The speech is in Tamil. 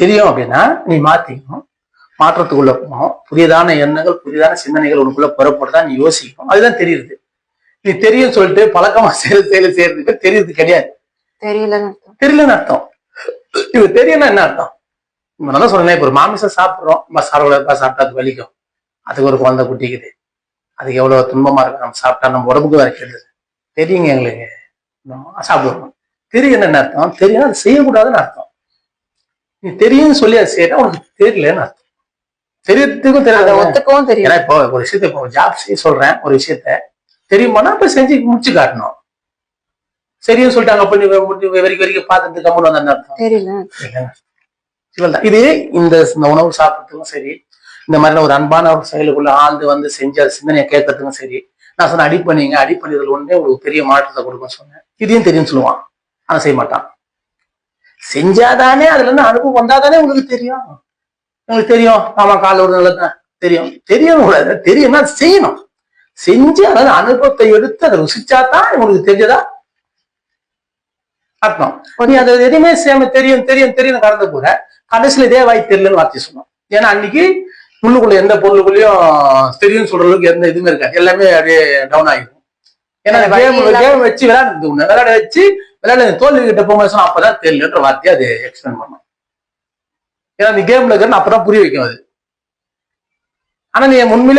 தெரியும் அப்படின்னா நீ மாத்திக்கணும், மாற்றத்துக்குள்ள போகணும், புதியதான எண்ணங்கள் புதியதான சிந்தனைகள் உனக்குள்ள புறப்படுதான் நீ யோசிக்கணும். அதுதான் தெரியுது. நீ தெரியும் சொல்லிட்டு பழக்கமா செய்யறதுக்கு தெரியுது கிடையாது. தெரியலன்னு அர்த்தம். இது தெரியும்னா என்ன அர்த்தம்? நல்லா சொன்னேன், இப்ப ஒரு மாமிசம் சாப்பிடுறோம், சாப்பிட்டா அது வலிக்கும், அதுக்கு ஒரு குழந்தை குட்டிக்குது, அதுக்கு எவ்வளவு துன்பமா இருக்கு, நம்ம சாப்பிட்டா நம்ம உடம்புக்கு வேற கெடுது. தெரியுங்க எங்களுக்கு, சாப்பிடுவோம். தெரியும் என்ன அர்த்தம்? தெரியும் அது செய்யக்கூடாதுன்னு அர்த்தம். நீ தெரியும்னு சொல்லி அதை செய்யற உனக்கு தெரியலன்னு அர்த்தம். தெரியறதுக்கும் தெரியாது. ஏன்னா இப்போ ஒரு விஷயத்த இப்போ ஜாப் செய்ய சொல்றேன், ஒரு விஷயத்த தெரியுமானா இப்ப செஞ்சு முடிச்சு காட்டணும். சரின்னு சொல்லிட்டாங்க வரைக்கும் பார்த்துட்டு கம்மன் வந்த அர்த்தம். இது இந்த உணவு சாப்பிட்றதுக்கும் சரி, இந்த மாதிரி ஒரு அன்பான ஒரு செயலுக்குள்ள ஆழ்ந்து வந்து செஞ்சு அது சிந்தனையை கேட்கறதுக்கும் சரி, நான் சொன்ன அடிப்பணிதல் ஒன்றே உங்களுக்கு பெரிய மாற்றத்தை கொடுக்கும் சொன்னேன். இதையும் தெரியும் சொல்லுவான், ஆனா செய்ய மாட்டான். செஞ்சாதானே அதுல இருந்து அனுபவம் வந்தாதானே உங்களுக்கு தெரியும். உங்களுக்கு தெரியும், ஆமா கால ஒரு நல்லதுதான் தெரியும். தெரியணும் கூடாது, தெரியும்னா செய்யணும். செஞ்சு அதாவது அனுபவத்தை எடுத்து அதை ருசிச்சாதான் உங்களுக்கு தெரிஞ்சதா அர்த்தம். நீ அதை எதுவுமே சேம தெரியும் தெரியும் தெரியும் கடந்த கூட கடைசியில இதே வாய் தெரியலன்னு வார்த்தை சொன்னோம். ஏன்னா அன்னைக்கு உள்ளுக்குள்ள எந்த பொருளுக்குள்ளயும் தெரியும் சொல்ற அளவுக்கு எந்த இதுவுமே இருக்காது, எல்லாமே அப்படியே டவுன் ஆகிடும். ஏன்னா கேம் வச்சு விளையாட வச்சு தோல்வி கிட்ட போகும்போது சொன்னா அப்பதான் தெரியலன்ற வார்த்தையை அது எக்ஸ்பிளைன் பண்ணும். ஏன்னா நீ கேம்ல இருக்கிற அப்பதான் புரிய வைக்கும் அது. ஆனா நீ உண்மையிலே